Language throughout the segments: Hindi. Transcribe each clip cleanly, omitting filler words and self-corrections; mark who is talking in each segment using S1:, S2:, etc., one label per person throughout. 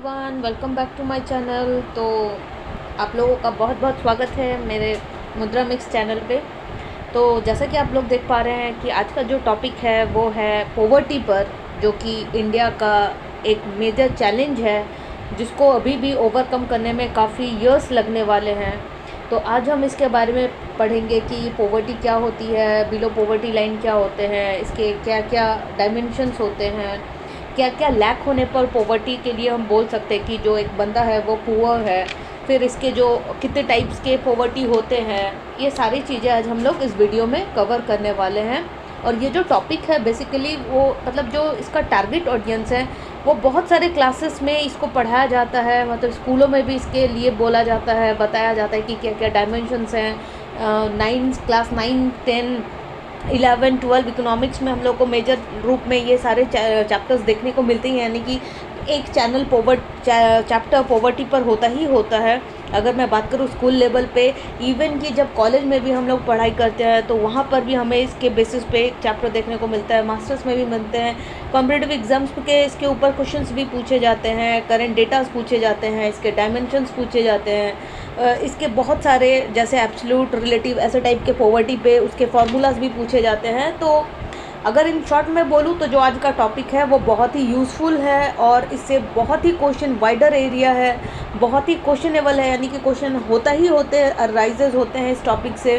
S1: Everyone, welcome back to my channel. तो आप लोगों का बहुत बहुत स्वागत है मेरे मुद्रा मिक्स चैनल पे। तो जैसा कि आप लोग देख पा रहे हैं कि आज का जो टॉपिक है वो है पॉवर्टी पर, जो कि इंडिया का एक मेजर चैलेंज है जिसको अभी भी ओवरकम करने में काफ़ी इयर्स लगने वाले हैं। तो आज हम इसके बारे में पढ़ेंगे कि पॉवर्टी क्या होती है, बिलो पॉवर्टी लाइन क्या होते हैं, इसके क्या क्या डायमेंशंस होते हैं, क्या क्या लैक होने पर पॉवर्टी के लिए हम बोल सकते हैं कि जो एक बंदा है वो पुअर है। फिर इसके जो कितने टाइप्स के पॉवर्टी होते हैं, ये सारी चीज़ें आज हम लोग इस वीडियो में कवर करने वाले हैं। और ये जो टॉपिक है बेसिकली वो मतलब जो इसका टारगेट ऑडियंस है वो बहुत सारे क्लासेस में इसको पढ़ाया जाता है, मतलब स्कूलों में भी इसके लिए बोला जाता है, बताया जाता है कि क्या क्या डायमेंशंस हैं। क्लास 9, 10, 11, 12 इकोनॉमिक्स में हम लोग को मेजर रूप में ये सारे चैप्टर्स देखने को मिलते हैं, यानी कि एक चैप्टर पॉवर्टी पर होता ही होता है। अगर मैं बात करूँ स्कूल लेवल पे, इवन कि जब कॉलेज में भी हम लोग पढ़ाई करते हैं तो वहाँ पर भी हमें इसके बेसिस पे एक चैप्टर देखने को मिलता है। मास्टर्स में भी मिलते हैं, कॉम्पिटिटिव एग्जाम्स के इसके ऊपर क्वेश्चंस भी पूछे जाते हैं, करंट डेटास पूछे जाते हैं, इसके डायमेंशंस पूछे जाते हैं, इसके बहुत सारे जैसे एब्सोल्यूट, रिलेटिव, ऐसे टाइप के पॉवर्टी पे उसके फार्मूलाज भी पूछे जाते हैं। तो अगर इन शॉर्ट में बोलूँ तो जो आज का टॉपिक है वो बहुत ही यूज़फुल है और इससे बहुत ही क्वेश्चन वाइडर एरिया है, बहुत ही क्वेश्चनेबल है, यानी कि क्वेश्चन होता ही होते राइजेज होते हैं इस टॉपिक से।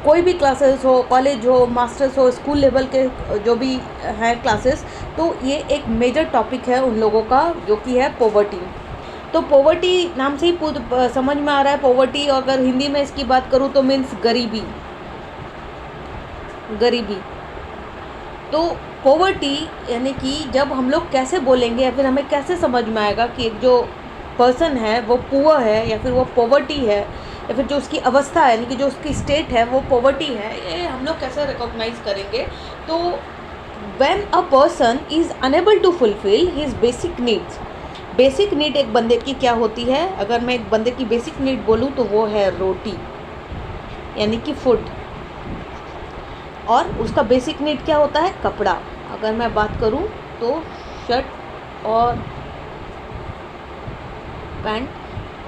S1: कोई भी क्लासेस हो, कॉलेज हो, मास्टर्स हो, स्कूल लेवल के जो भी हैं क्लासेस, तो ये एक मेजर टॉपिक है उन लोगों का जो कि है पॉवर्टी। तो पॉवर्टी नाम से ही समझ में आ रहा है पॉवर्टी, और अगर हिंदी में इसकी बात करूँ तो मीन्स गरीबी। तो पॉवर्टी यानी कि जब हम लोग कैसे बोलेंगे या फिर हमें कैसे समझ में आएगा कि एक जो पर्सन है वो पुअर है या फिर वो पॉवर्टी है, या फिर जो उसकी अवस्था है यानी कि जो उसकी स्टेट है वो पॉवर्टी है, ये हम लोग कैसे रिकॉग्नाइज करेंगे। तो when a person is unable to fulfil his basic needs. Basic need एक बंदे की क्या होती है? अगर मैं एक बंदे की बेसिक नीड बोलूँ तो वो है रोटी, यानी कि फूड। और उसका बेसिक नीड क्या होता है? कपड़ा। अगर मैं बात करूं तो शर्ट और पैंट,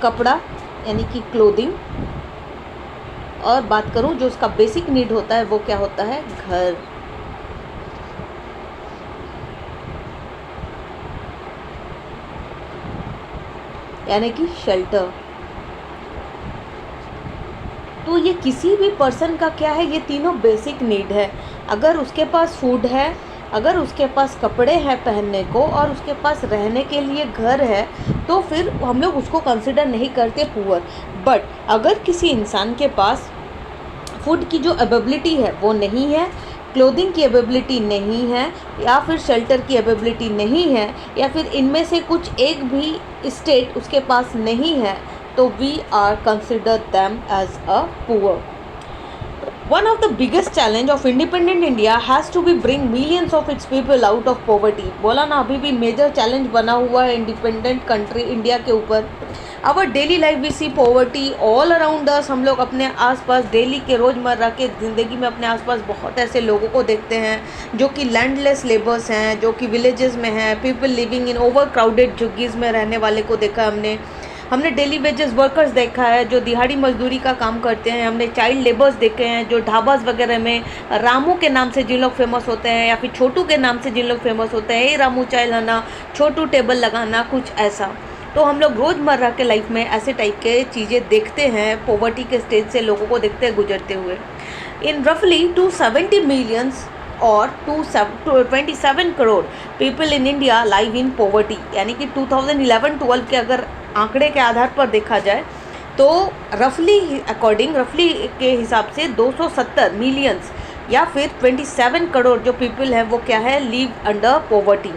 S1: कपड़ा यानी कि क्लोथिंग। और बात करूं जो उसका बेसिक नीड होता है वो क्या होता है? घर। यानी कि शेल्टर। तो ये किसी भी पर्सन का क्या है? ये तीनों बेसिक नीड है। अगर उसके पास फूड है, अगर उसके पास कपड़े हैं पहनने को, और उसके पास रहने के लिए घर है, तो फिर हम लोग उसको कंसिडर नहीं करते पुअर। बट अगर किसी इंसान के पास फूड की जो अवेबिलिटी है वो नहीं है, क्लोथिंग की अवेबिलिटी नहीं है, या फिर शेल्टर की अवेबिलिटी नहीं है, या फिर इनमें से कुछ एक भी स्टेट उसके पास नहीं है, तो we are consider them as a poor. One of the biggest challenge of independent India has to be bring millions of its people out of poverty। बोला ना, अभी भी मेजर चैलेंज बना हुआ है इंडिपेंडेंट कंट्री इंडिया के ऊपर। Our daily life we see poverty all around us. हम लोग अपने आसपास डेली के रोज़मर्रा के ज़िंदगी में अपने आसपास बहुत ऐसे लोगों को देखते हैं जो कि लैंडलेस लेबर्स हैं, जो कि विलेजेस में हैं, people living in overcrowded झुग्गीज़ में रहने वाले को देखा हमने डेली वेजेस वर्कर्स देखा है जो दिहाड़ी मजदूरी का काम करते हैं, हमने चाइल्ड लेबर्स देखे हैं जो ढाबास वगैरह में रामू के नाम से जिन लोग फेमस होते हैं, या फिर छोटू के नाम से जिन लोग फेमस होते हैं, ये रामू चाय लाना, छोटू टेबल लगाना, कुछ ऐसा। तो हम लोग रोज़मर्रा के लाइफ में ऐसे टाइप के चीज़ें देखते हैं, पॉवर्टी के स्टेज से लोगों को देखते हैं गुजरते हुए। इन रफली 270 मिलियंस और 27 crore people in India live in poverty, यानी कि 2011-12 के अगर आंकड़े के आधार पर देखा जाए तो रफली के हिसाब से 270 मिलियंस या फिर 27 करोड़ जो पीपल हैं वो क्या है? Live under poverty.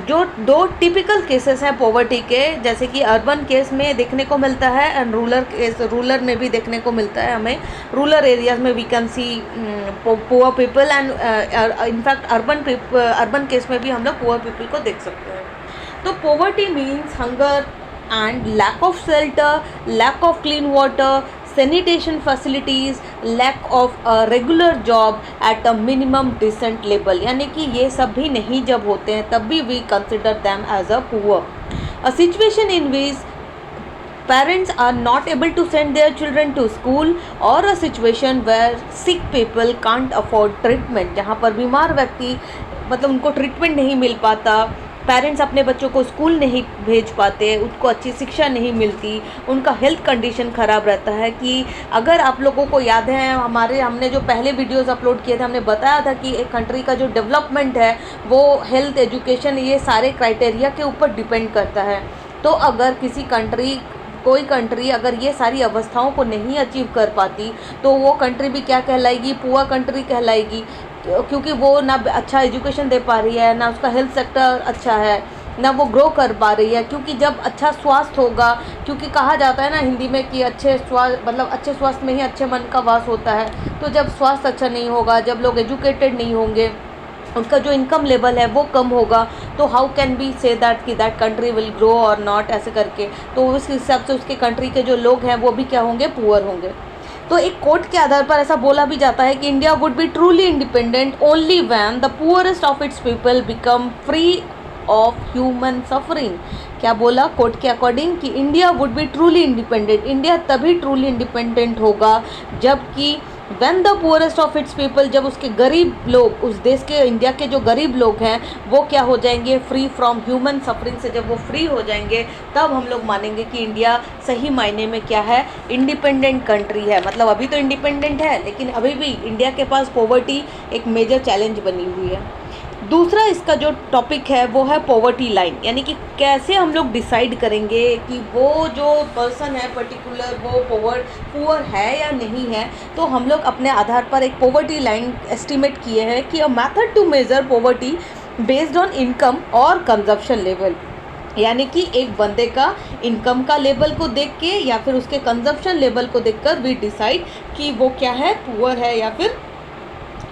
S1: जो दो टिपिकल केसेस हैं पॉवर्टी के, जैसे कि अर्बन केस में देखने को मिलता है एंड रूरल में भी देखने को मिलता है। हमें रूरल एरियाज में we can see poor people, and in fact urban case में भी हम लोग पुअर पीपल को देख सकते हैं। तो poverty means hunger and lack of shelter, lack of clean water, sanitation facilities, lack of a regular job at a minimum decent level। यानी कि ये सब भी नहीं जब होते हैं तब भी we consider them as a poor। A situation in which parents are not able to send their children to school, or a situation where sick people can't afford treatment, जहाँ पर बीमार व्यक्ति मतलब उनको ट्रीटमेंट नहीं मिल पाता, पेरेंट्स अपने बच्चों को स्कूल नहीं भेज पाते, उनको अच्छी शिक्षा नहीं मिलती, उनका हेल्थ कंडीशन ख़राब रहता है। कि अगर आप लोगों को याद है हमने जो पहले वीडियोस अपलोड किए थे, हमने बताया था कि एक कंट्री का जो डेवलपमेंट है वो हेल्थ, एजुकेशन, ये सारे क्राइटेरिया के ऊपर डिपेंड करता है। तो अगर कोई कंट्री अगर ये सारी अवस्थाओं को नहीं अचीव कर पाती तो वो कंट्री भी क्या कहलाएगी? पुअर कंट्री कहलाएगी, क्योंकि वो ना अच्छा एजुकेशन दे पा रही है, ना उसका हेल्थ सेक्टर अच्छा है, ना वो ग्रो कर पा रही है। क्योंकि जब अच्छा स्वास्थ्य होगा, क्योंकि कहा जाता है ना हिंदी में कि अच्छे स्वास्थ्य में ही अच्छे मन का वास होता है। तो जब स्वास्थ्य अच्छा नहीं होगा, जब लोग एजुकेटेड नहीं होंगे, उनका जो इनकम लेवल है वो कम होगा, तो how can be say that कि दैट कंट्री विल ग्रो और नॉट, ऐसे करके। तो उस हिसाब से उसके कंट्री के जो लोग हैं वो भी क्या होंगे? पुअर होंगे। तो एक कोट के आधार पर ऐसा बोला भी जाता है कि India would be truly independent only when the poorest of its people become free of human suffering. क्या बोला कोट के अकॉर्डिंग? कि India would be truly independent, India तभी ट्रूली इंडिपेंडेंट होगा जबकि when the poorest of its people, जब उसके गरीब लोग, उस देश के इंडिया के जो गरीब लोग हैं वो क्या हो जाएंगे? फ्री फ्रॉम ह्यूमन सफरिंग से जब वो फ्री हो जाएंगे तब हम लोग मानेंगे कि इंडिया सही मायने में क्या है? इंडिपेंडेंट कंट्री है। मतलब अभी तो इंडिपेंडेंट है, लेकिन अभी भी इंडिया के पास पॉवर्टी एक मेजर चैलेंज बनी हुई है। दूसरा इसका जो टॉपिक है वो है पॉवर्टी लाइन, यानी कि कैसे हम लोग डिसाइड करेंगे कि वो जो पर्सन है पर्टिकुलर वो पुअर है या नहीं है। तो हम लोग अपने आधार पर एक पॉवर्टी लाइन एस्टिमेट किए हैं कि a method to measure poverty based on income और कंजप्शन लेवल, यानी कि एक बंदे का इनकम का लेवल को देख के या फिर उसके कंजप्शन लेवल को देखकर वी डिसाइड कि वो क्या है? पुअर है या फिर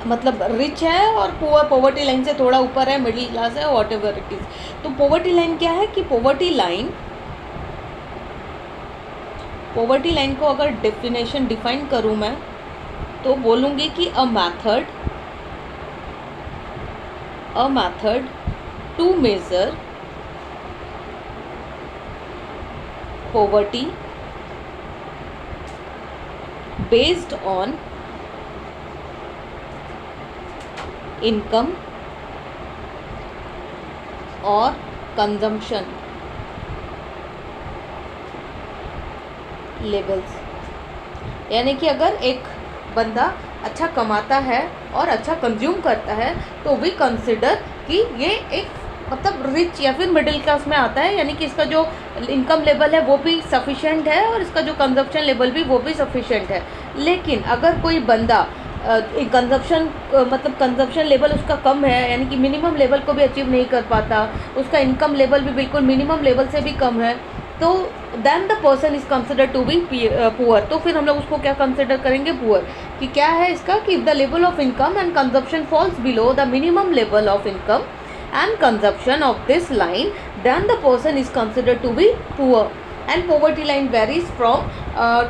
S1: मतलब रिच है, और पुअर पॉवर्टी लाइन से थोड़ा ऊपर है, मिडिल क्लास है, वॉट एवर इट इज़। तो पॉवर्टी लाइन क्या है? कि पॉवर्टी लाइन को अगर डेफिनेशन डिफाइन करूँ मैं तो बोलूँगी कि a method to measure poverty based on income और कंजम्पशन लेवल्स। यानी कि अगर एक बंदा अच्छा कमाता है और अच्छा कंज्यूम करता है तो वी कंसिडर कि ये एक मतलब रिच या फिर मिडिल क्लास में आता है, यानी कि इसका जो इनकम लेवल है वो भी सफिशेंट है और इसका जो कंजप्शन लेवल भी वो भी सफिशेंट है। लेकिन अगर कोई बंदा कंजप्शन लेवल उसका कम है, यानी कि मिनिमम लेवल को भी अचीव नहीं कर पाता, उसका इनकम लेवल भी बिल्कुल मिनिमम लेवल से भी कम है, तो then the person is consider to be poor. तो फिर हम लोग उसको क्या कंसिडर करेंगे? पुअर। कि क्या है इसका? कि the level of income and consumption falls below the minimum level of income and consumption of this line, then the person is considered to be poor. And poverty line varies from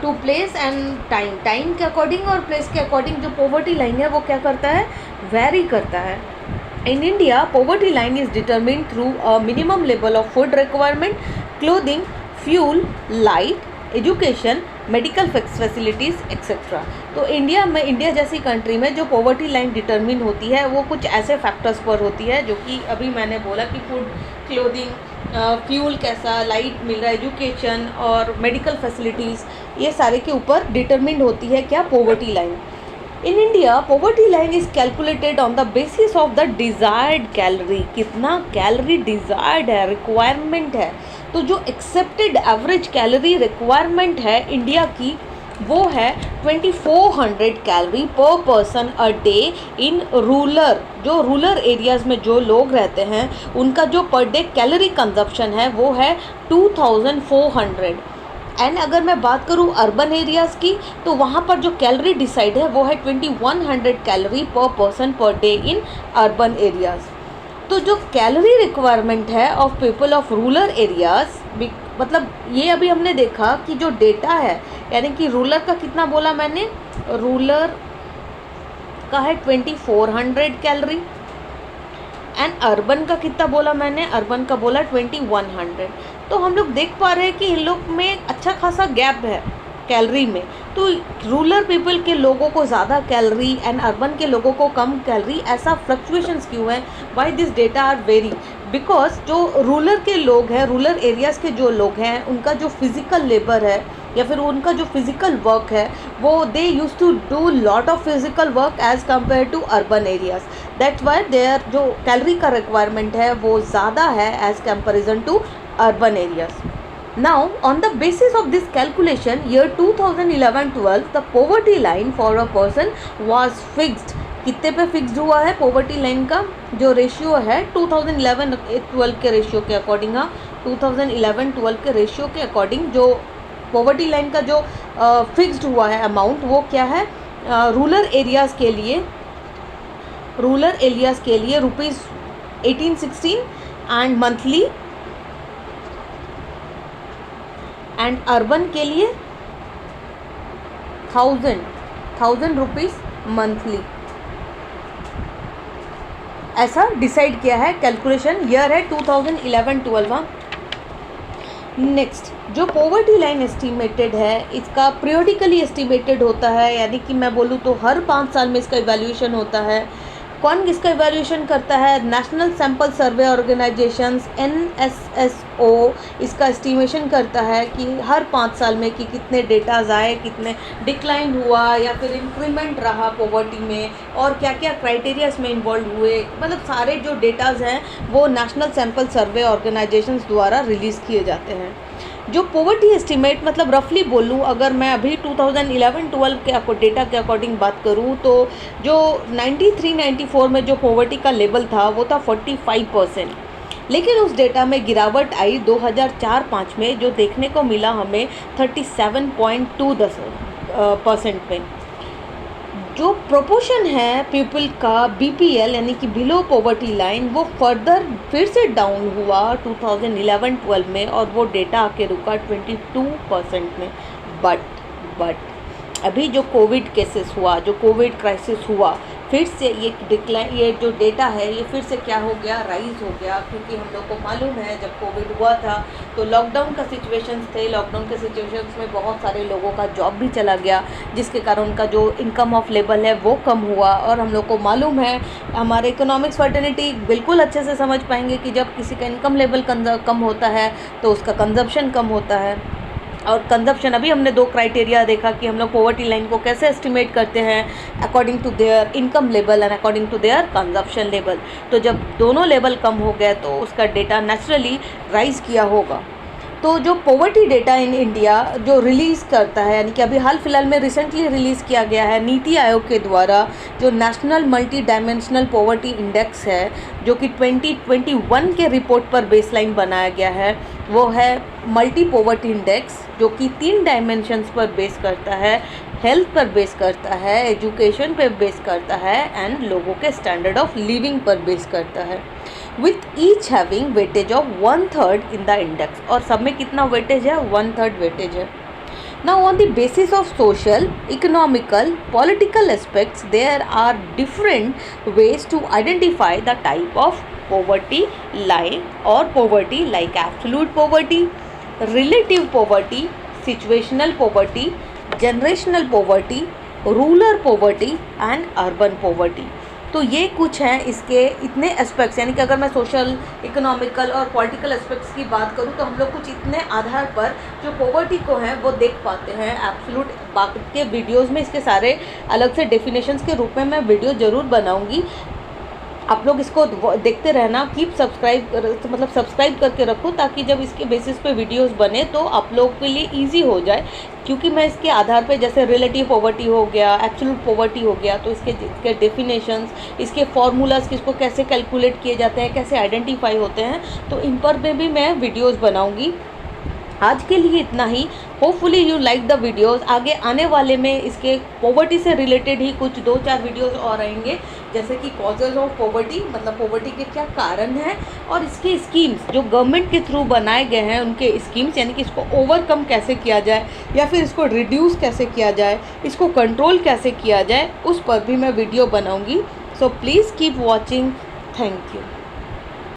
S1: to place and time के according और place के according जो poverty line है वो क्या करता है? vary करता है। In India, poverty line is determined through a minimum level of food requirement, clothing, fuel, light, education, medical facilities etcetera. तो इंडिया जैसी कंट्री में जो पॉवर्टी लाइन डिटरमिन होती है वो कुछ ऐसे फैक्टर्स पर होती है जो कि अभी मैंने बोला कि फूड, क्लोथिंग, फ्यूल कैसा, लाइट मिल रहा है, एजुकेशन और मेडिकल फैसिलिटीज़, ये सारे के ऊपर डिटरमिन होती है क्या? Poverty line. In India poverty line is calculated on the basis of the desired calorie. कितना कैलोरी डिज़ायर्ड है, रिक्वायरमेंट है। तो जो एक्सेप्टेड एवरेज कैलोरी रिक्वायरमेंट है इंडिया की वो है 2400 कैलोरी पर person a day in rural areas में जो लोग रहते हैं उनका जो पर डे कैलोरी कंजप्शन है वो है 2400। एंड अगर मैं बात करूँ अर्बन एरियाज़ की तो वहाँ पर जो कैलोरी डिसाइड है वो है 2100 कैलोरी पर person per day in urban areas. तो जो कैलोरी रिक्वायरमेंट है of people of rural areas, मतलब ये अभी हमने देखा कि जो डेटा है यानी कि रूरल का कितना बोला मैंने? रूरल का है 2400 कैलोरी एंड अर्बन का कितना बोला मैंने? अर्बन का बोला 2100। तो हम लोग देख पा रहे हैं कि इन लोग में अच्छा खासा गैप है कैलोरी में। तो रूरल पीपल के लोगों को ज़्यादा कैलोरी एंड अर्बन के लोगों को कम कैलोरी, ऐसा फ्लक्चुएशंस क्यों है? Why this data are vary? Because जो रूरल के लोग हैं, रूरल एरियाज़ के जो लोग हैं, उनका जो फिज़िकल लेबर है या फिर उनका जो फिज़िकल वर्क है वो they use to do lot of physical work as compare to urban areas. That's why there जो कैलोरी का रिक्वायरमेंट है वो ज़्यादा है as comparison to urban areas. Now, on the basis of this calculation, year 2011-12, the poverty line for a person was fixed. कितने पे फिक्स्ड हुआ है पोवर्टी लाइन का जो रेशियो है 2011-12 के रेशियो के अकॉर्डिंग, 2011-12 के रेशियो के अकॉर्डिंग जो पोवर्टी लाइन का जो फिक्स्ड हुआ है अमाउंट वो क्या है? रूरल एरियाज़ के लिए rupees 1816 and monthly, and urban के लिए 1000 रुपीज़ मंथली। ऐसा डिसाइड किया है, कैलकुलेशन ईयर है 2011-12। नेक्स्ट, जो पॉवर्टी लाइन एस्टिमेटेड है इसका पीरियोडिकली एस्टिमेटेड होता है, यानी कि मैं बोलूँ तो हर 5 साल में इसका इवैल्यूएशन होता है। कौन इसका इवैल्यूएशन करता है? National sample survey organisations NSSO इसका एस्टिमेशन करता है कि हर 5 साल में कि कितने डेटाज आए, कितने डिक्लाइन हुआ या फिर इंक्रीमेंट रहा पॉवर्टी में, और क्या क्या क्राइटेरियाज में इन्वॉल्व हुए। मतलब सारे जो डेटाज हैं वो नेशनल सैंपल सर्वे ऑर्गेनाइजेशंस द्वारा रिलीज़ किए जाते हैं। जो पॉवर्टी एस्टिमेट मतलब रफली बोलूँ, अगर मैं अभी 2011-12 के डेटा के अकॉर्डिंग बात करूँ तो जो 93-94 में जो पॉवर्टी का लेवल था वो था 45%, लेकिन उस डेटा में गिरावट आई 2004-05 में, जो देखने को मिला हमें 37.2% में। जो प्रोपोर्शन है पीपल का BPL यानी कि बिलो पॉवर्टी लाइन वो फर्दर फिर से डाउन हुआ 2011-12 में, और वो डेटा आके रुका 22% में। बट अभी जो कोविड केसेस हुआ, जो कोविड क्राइसिस हुआ, फिर से ये डिक्लाइन, ये जो डेटा है ये फिर से क्या हो गया? राइज़ हो गया। क्योंकि हम लोग को मालूम है जब कोविड हुआ था तो लॉकडाउन का सिचुएशंस थे, लॉकडाउन के सिचुएशंस में बहुत सारे लोगों का जॉब भी चला गया, जिसके कारण उनका जो इनकम ऑफ लेवल है वो कम हुआ। और हम लोग को मालूम है, हमारे इकोनॉमिक्स फर्टिलिटी बिल्कुल अच्छे से समझ पाएंगे कि जब किसी का इनकम लेवल कम होता है तो उसका कंजप्शन कम होता है। और कंजप्शन, अभी हमने 2 क्राइटेरिया देखा कि हम लोग पॉवर्टी लाइन को कैसे एस्टिमेट करते हैं, according to their income level and according to their consumption level. तो जब दोनों लेवल कम हो गए तो उसका डेटा नेचुरली राइज़ किया होगा। तो जो पॉवर्टी डेटा इन इंडिया जो रिलीज़ करता है, यानी कि अभी हाल फिलहाल में रिसेंटली रिलीज़ किया गया है नीति आयोग के द्वारा, जो national multi dimensional poverty index है, जो कि 2021 के रिपोर्ट पर बेसलाइन बनाया गया है, वो है मल्टी पॉवर्टी इंडेक्स, जो कि 3 डायमेंशंस पर बेस करता है। हेल्थ पर बेस करता है, एजुकेशन पर बेस करता है एंड लोगों के स्टैंडर्ड ऑफ लिविंग पर बेस करता है, with each having weightage of 1/3 in the index। और सब में कितना वेटेज है? 1/3 वेटेज है। Now on the basis of social, economical, political aspects, there are different ways to identify the type of poverty line or poverty, like absolute poverty, relative poverty, situational poverty, generational poverty, rural poverty and urban poverty। तो ये कुछ हैं इसके इतने एस्पेक्ट्स, यानी कि अगर मैं सोशल, इकोनॉमिकल और पॉलिटिकल एस्पेक्ट्स की बात करूँ तो हम लोग कुछ इतने आधार पर जो पॉवर्टी को हैं वो देख पाते हैं। एब्सोल्यूट बाकी के वीडियोस में इसके सारे अलग से डेफिनेशंस के रूप में मैं वीडियो ज़रूर बनाऊंगी। आप लोग इसको देखते रहना, सब्सक्राइब करके रखो, ताकि जब इसके बेसिस पे वीडियोस बने तो आप लोग के लिए इजी हो जाए। क्योंकि मैं इसके आधार पे, जैसे रिलेटिव पॉवर्टी हो गया, एब्सोल्यूट पॉवर्टी हो गया, तो इसके डेफिनेशंस, इसके फार्मूलाज, किसको कैसे कैलकुलेट किए जाते हैं, कैसे आइडेंटिफाई होते हैं, तो इन पर भी मैं वीडियोज़ बनाऊँगी। आज के लिए इतना ही। Hopefully you like the videos. आगे आने वाले में इसके पॉवर्टी से रिलेटेड ही कुछ 2-4 वीडियोस और आएंगे, जैसे कि कॉजेज ऑफ पॉवर्टी, मतलब पॉवर्टी के क्या कारण हैं, और इसके स्कीम्स जो गवर्नमेंट के थ्रू बनाए गए हैं उनके स्कीम्स, यानी कि इसको ओवरकम कैसे किया जाए या फिर इसको रिड्यूस कैसे किया जाए, इसको कंट्रोल कैसे किया जाए, उस पर भी मैं वीडियो बनाऊँगी। So please keep watching. Thank you.